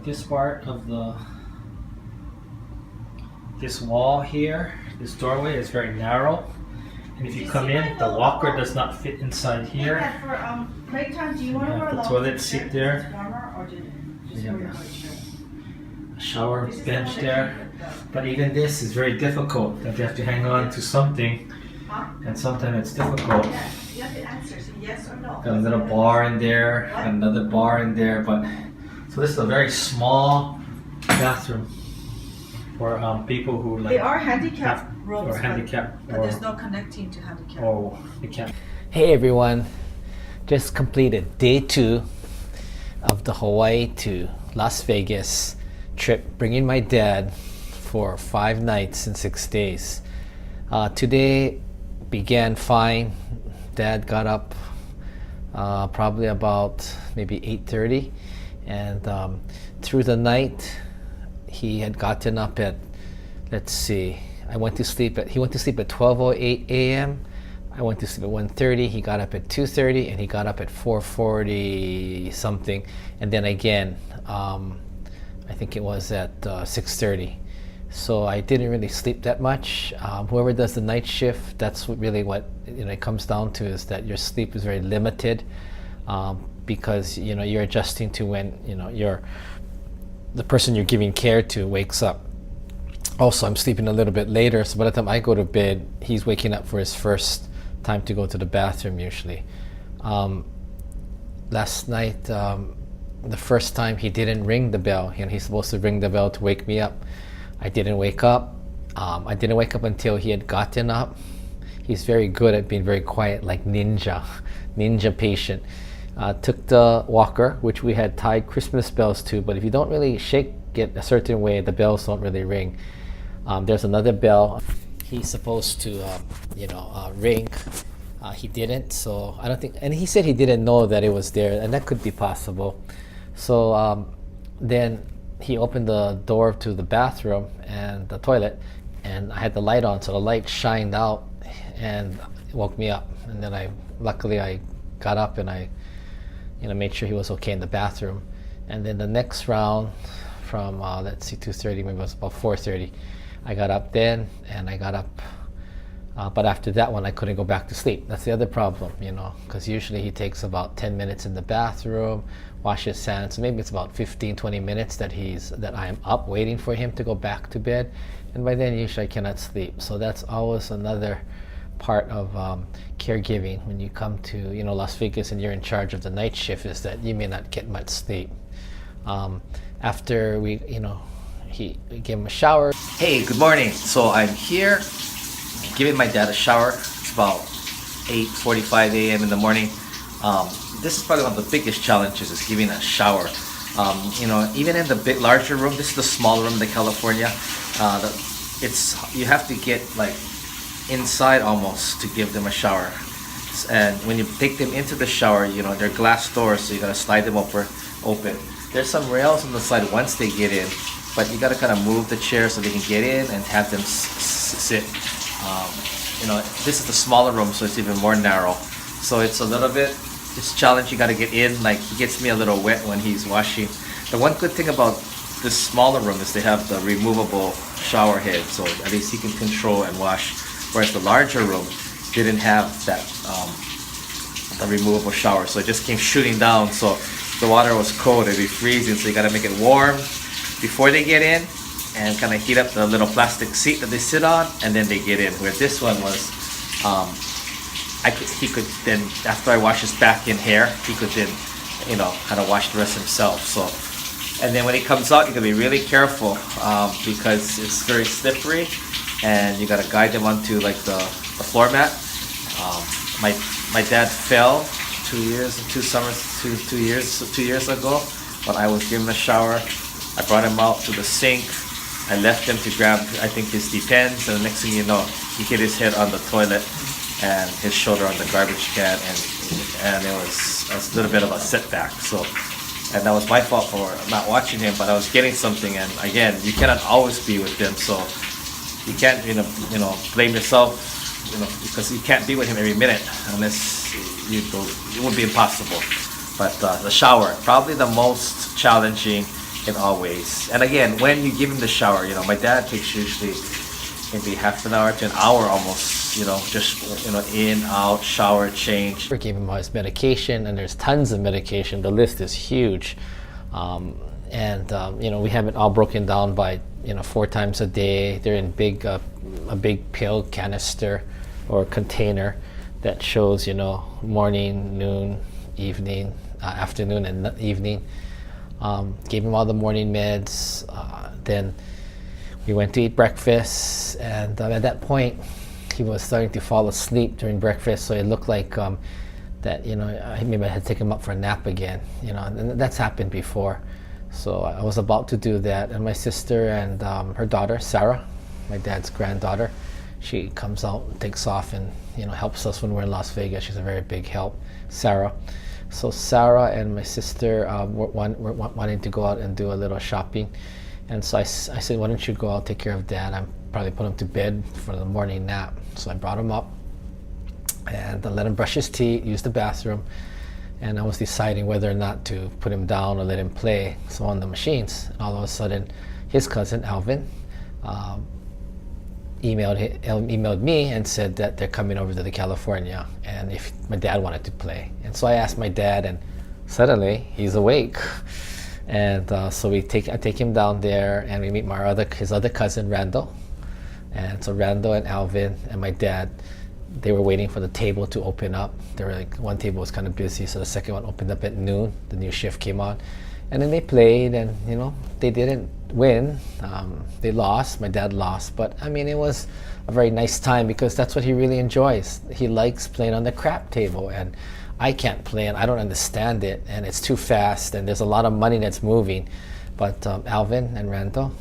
this part of this wall here, this doorway is very narrow. And if you come in, the walker does not fit inside here. You have the toilet seat there. You have a shower bench there. But even this is very difficult. You have to hang on to something, and sometimes it's difficult. Got a little bar in there, another bar in there. But so this is a very small bathroom for people who like. They are handicapped rooms, or handicapped, but there's no connecting to handicap. Oh, they can't. Hey everyone, just completed day 2 of the Hawaii to Las Vegas trip, bringing my dad for 5 nights and 6 days. Today began fine. Dad got up probably about maybe 8:30, and through the night he had gotten up at, let's see, he went to sleep at 12:08 a.m. I went to sleep at 1:30. He got up at 2:30, and he got up at 4:40 something, and then again I think it was at 6:30. So I didn't really sleep that much. Whoever does the night shift, that's really what it comes down to, is that your sleep is very limited, because you're adjusting to when the person you're giving care to wakes up. Also, I'm sleeping a little bit later, so by the time I go to bed, he's waking up for his first time to go to the bathroom usually. Last night, the first time, he didn't ring the bell. He's supposed to ring the bell to wake me up. I didn't wake up. I didn't wake up until he had gotten up. He's very good at being very quiet, like ninja patient. Took the walker, which we had tied Christmas bells to, but if you don't really shake it a certain way, the bells don't really ring. There's another bell he's supposed to ring. He didn't, so I don't think, and he said he didn't know that it was there, and that could be possible. So then he opened the door to the bathroom and the toilet, and I had the light on, so the light shined out and woke me up. And then luckily I got up and I made sure he was okay in the bathroom. And then the next round from let's see, 2:30, maybe it was about 4:30, I got up then, and I got up, but after that one I couldn't go back to sleep. That's the other problem, because usually he takes about 10 minutes in the bathroom, washes his hands, so maybe it's about 15-20 minutes that I'm up waiting for him to go back to bed, and by then usually I cannot sleep. So that's always another part of caregiving when you come to Las Vegas and you're in charge of the night shift, is that you may not get much sleep. After we he gave him a shower. Hey, good morning. So I'm here giving my dad a shower. It's about 8:45 a.m. in the morning. This is probably one of the biggest challenges, is giving a shower. Even in the larger room, this is the small room in the California. You have to get like inside almost to give them a shower. And when you take them into the shower, they're glass doors, so you gotta slide them open. There's some rails on the side once they get in, but you gotta kind of move the chair so they can get in and have them sit. This is the smaller room, so it's even more narrow. So it's a little bit, it's challenging. You gotta get in. Like, he gets me a little wet when he's washing. The one good thing about this smaller room is they have the removable shower head, so at least he can control and wash. Whereas the larger room didn't have that the removable shower, so it just came shooting down. So the water was cold, it'd be freezing, so you gotta make it warm before they get in, and kind of heat up the little plastic seat that they sit on, and then they get in. Where this one was, he could then, after I wash his back and hair, he could then, kind of wash the rest himself. So, and then when he comes out, you gotta be really careful, because it's very slippery, and you gotta guide them onto like the floor mat. My dad fell 2 years ago when I was giving him a shower. I brought him out to the sink. I left him to grab, I think, his Depends, and the next thing you know, he hit his head on the toilet and his shoulder on the garbage can, and it was a little bit of a setback. So, and that was my fault for not watching him, but I was getting something, and again, you cannot always be with them, so you can't blame yourself, because you can't be with him every minute unless it would be impossible. But the shower, probably the most challenging in all ways. And again, when you give him the shower, my dad takes usually maybe half an hour to an hour almost, just, in, out, shower, change. We gave him his medication, and there's tons of medication. The list is huge. We have it all broken down by, 4 times a day. They're in a big pill canister or container that shows, morning, noon, evening, afternoon, and evening. Gave him all the morning meds. Then we went to eat breakfast, and at that point, he was starting to fall asleep during breakfast. So it looked like that, maybe I had to take him up for a nap again. And that's happened before. So I was about to do that, and my sister and her daughter, Sarah, my dad's granddaughter, she comes out and takes off and helps us when we're in Las Vegas. She's a very big help, Sarah. So Sarah and my sister were wanting to go out and do a little shopping, and so I said, why don't you go out, take care of Dad? I'm probably put him to bed for the morning nap. So I brought him up and I let him brush his teeth, use the bathroom, and I was deciding whether or not to put him down or let him play on the machines. And all of a sudden, his cousin Alvin emailed me and said that they're coming over to California, and if my dad wanted to play. And so I asked my dad, and suddenly he's awake. And so I take him down there, and we meet his other cousin Randall. And so Randall and Alvin and my dad, they were waiting for the table to open up. They were like, one table was kind of busy, so the second one opened up at noon. The new shift came on, and then they played, and they didn't win. They lost. My dad lost, but I mean, it was a very nice time because that's what he really enjoys. He likes playing on the crap table, and I can't play, and I don't understand it, and it's too fast, and there's a lot of money that's moving. But Alvin and Randall,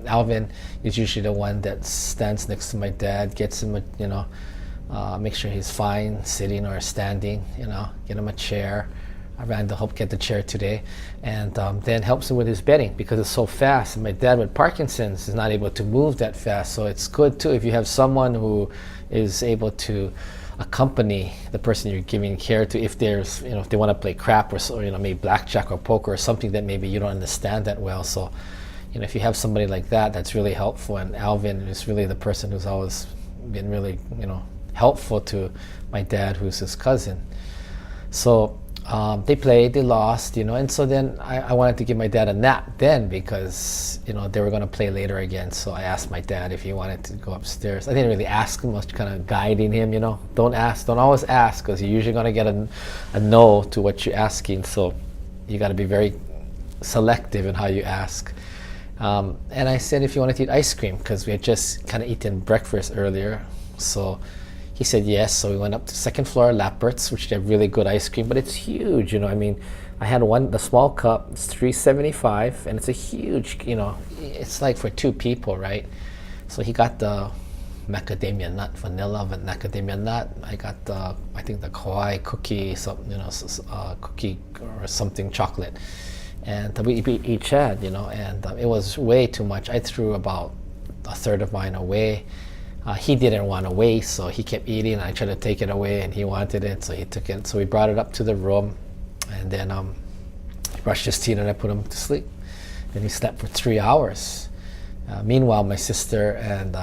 Alvin is usually the one that stands next to my dad, gets him make sure he's fine sitting or standing, get him a chair. Randall helped get the chair today, and then helps him with his bedding because it's so fast. And my dad with Parkinson's is not able to move that fast, so it's good too if you have someone who is able to accompany the person you're giving care to if there's if they want to play crap or maybe blackjack or poker or something that maybe you don't understand that well. So if you have somebody like that, that's really helpful. And Alvin is really the person who's always been really helpful to my dad, who's his cousin. So they played, they lost, and so then I wanted to give my dad a nap then because, they were going to play later again. So I asked my dad if he wanted to go upstairs. I didn't really ask him, I was kind of guiding him, don't always ask because you're usually going to get a no to what you're asking. So you got to be very selective in how you ask. And I said if you wanted to eat ice cream because we had just kind of eaten breakfast earlier. So he said yes, so we went up to second floor, Lappert's, which they have really good ice cream, but it's huge, I had the small cup, it's $3.75, and it's a huge, it's like for 2 people, right? So he got the macadamia nut, vanilla macadamia nut. I got I think the Kauai cookie, cookie or something chocolate, and we each had, and it was way too much. I threw about a third of mine away. He didn't want to waste, so he kept eating. I tried to take it away, and he wanted it, so he took it. So we brought it up to the room, and then he brushed his teeth, and I put him to sleep. Then he slept for 3 hours. Meanwhile, my sister and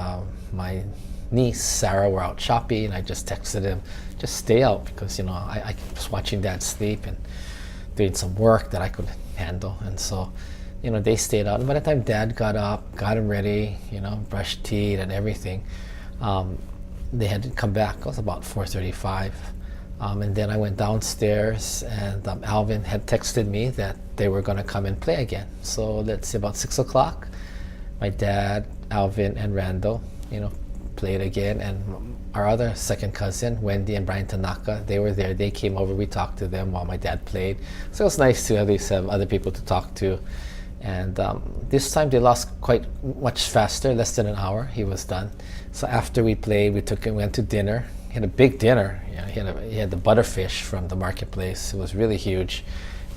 my niece, Sarah, were out shopping, and I just texted him, just stay out, because, I was watching Dad sleep and doing some work that I could handle. And so, they stayed out. And by the time Dad got up, got him ready, brushed teeth and everything, they had to come back. It was about 4:35. And then I went downstairs, and Alvin had texted me that they were going to come and play again. So let's say about 6 o'clock, my dad, Alvin, and Randall, played again. And our other second cousin, Wendy and Brian Tanaka, they were there. They came over. We talked to them while my dad played. So it was nice to at least have other people to talk to. And this time they lost quite much faster, less than an hour. He was done. So after we played, we went to dinner. He had a big dinner. He had the butterfish from the marketplace. It was really huge,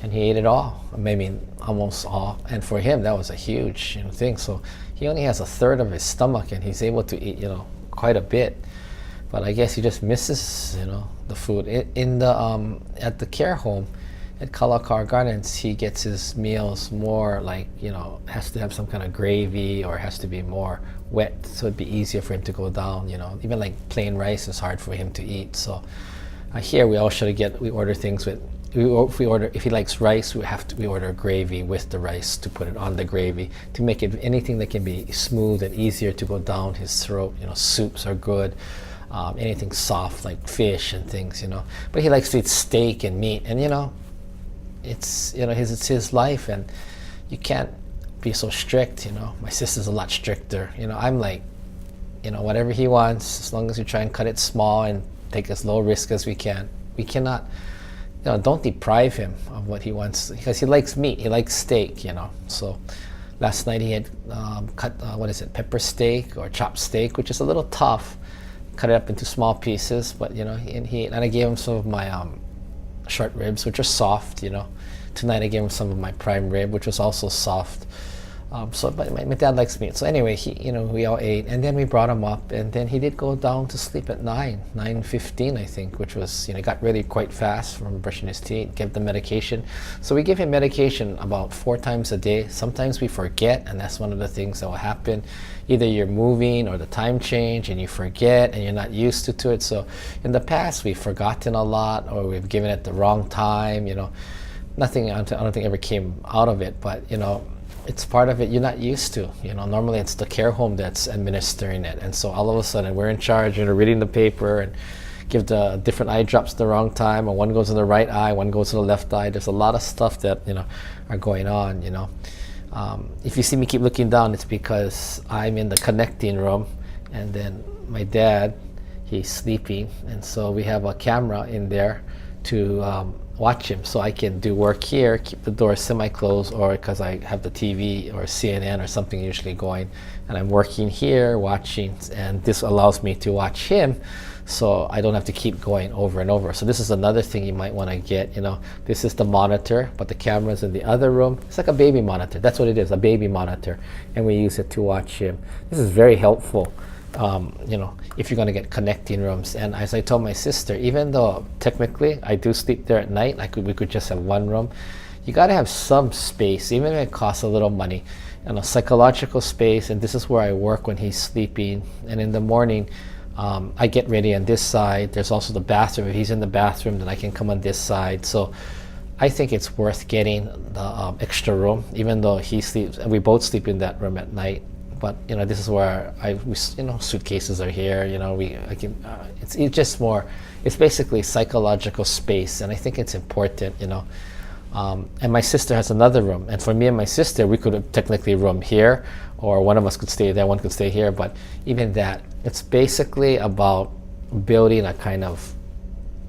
and he ate it all. I mean, almost all. And for him, that was a huge thing. So he only has a third of his stomach, and he's able to eat quite a bit. But I guess he just misses the food. At the care home, at Kalakar Gardens, he gets his meals more like, has to have some kind of gravy or has to be more wet, so it'd be easier for him to go down. Even like plain rice is hard for him to eat. So here we order things with. If he likes rice, we order gravy with the rice to put it on the gravy to make it anything that can be smooth and easier to go down his throat. Soups are good, anything soft like fish and things. But he likes to eat steak and meat, and it's his life, and you can't be so strict. My sister's a lot stricter. I'm like, whatever he wants, as long as we try and cut it small and take as low risk as we can. We cannot. Don't deprive him of what he wants, because he likes meat. He likes steak, So last night he had cut, pepper steak or chopped steak, which is a little tough. Cut it up into small pieces, but and I gave him some of my short ribs, which are soft. Tonight I gave him some of my prime rib, which was also soft. But my dad likes meat. So anyway, we all ate, and then we brought him up, and then he did go down to sleep at 9:15, I think, which was, got really quite fast from brushing his teeth, give the medication. So we give him medication about 4 times a day. Sometimes we forget, and that's one of the things that will happen. Either you're moving or the time change and you forget and you're not used to it. So in the past, we've forgotten a lot, or we've given it the wrong time, Nothing, I don't think ever came out of it, but, it's part of it you're not used to. Normally it's the care home that's administering it, and so all of a sudden we're in charge, reading the paper and give the different eye drops the wrong time, and one goes in the right eye, one goes to the left eye. There's a lot of stuff that are going on. If you see me keep looking down, it's because I'm in the connecting room, and then my dad, he's sleeping, and so we have a camera in there to watch him, so I can do work here, keep the door semi-closed, or because I have the TV or CNN or something usually going, and I'm working here, watching, and this allows me to watch him, so I don't have to keep going over and over. So this is another thing you might want to get. This is the monitor, but the camera's in the other room. It's like a baby monitor. That's what it is, a baby monitor, and we use it to watch him. This is very helpful. If you're going to get connecting rooms. And as I told my sister, even though technically I do sleep there at night, we could just have one room, you got to have some space, even if it costs a little money, psychological space. And this is where I work when he's sleeping. And in the morning, I get ready on this side. There's also the bathroom. If he's in the bathroom, then I can come on this side. So I think it's worth getting the extra room, even though he sleeps, and we both sleep in that room at night. But this is where suitcases are here. It's just more. It's basically psychological space, and I think it's important. And my sister has another room, and for me and my sister, we could have technically room here, or one of us could stay there, one could stay here. But even that, it's basically about building a kind of,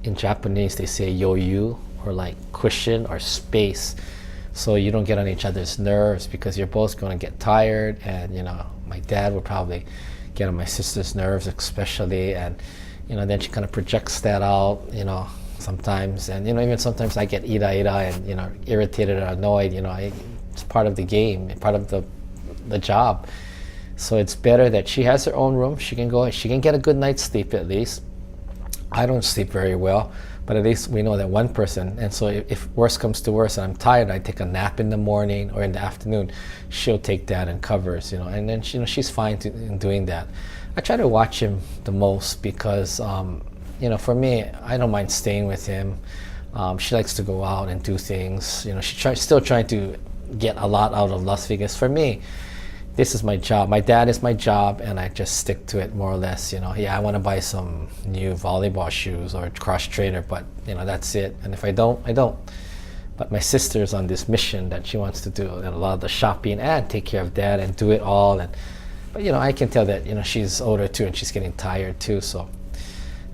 in Japanese they say yoyu, or like cushion or space, so you don't get on each other's nerves, because you're both going to get tired, and my dad would probably get on my sister's nerves especially, and then she kind of projects that out sometimes, and even sometimes I get ira and irritated or annoyed. It's part of the game, part of the job. So it's better that she has her own room. She can get a good night's sleep at least. I don't sleep very well, but at least we know that one person. And so if worse comes to worse and I'm tired, I take a nap in the morning or in the afternoon, she'll take that and covers, and then she's fine in doing that. I try to watch him the most because, for me, I don't mind staying with him. She likes to go out and do things. She's still trying to get a lot out of Las Vegas. For me, this is my job. My dad is my job, and I just stick to it more or less. I want to buy some new volleyball shoes or cross trainer, but that's it. And if I don't, I don't. But my sister's on this mission that she wants to do a lot of the shopping and take care of dad and do it all. But I can tell that she's older too, and she's getting tired too. So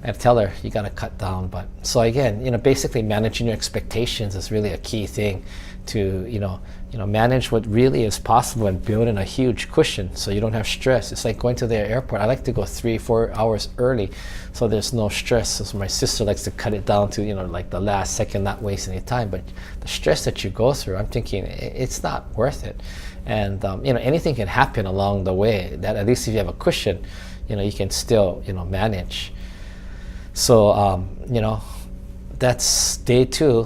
I tell her, you got to cut down. But so again, basically managing your expectations is really a key thing to manage what really is possible and build in a huge cushion so you don't have stress. It's like going to the airport. I like to go 3-4 hours early so there's no stress. So my sister likes to cut it down to like the last second, not waste any time. But the stress that you go through, I'm thinking it's not worth it. And anything can happen along the way. That at least if you have a cushion, you can still manage. So that's day 2.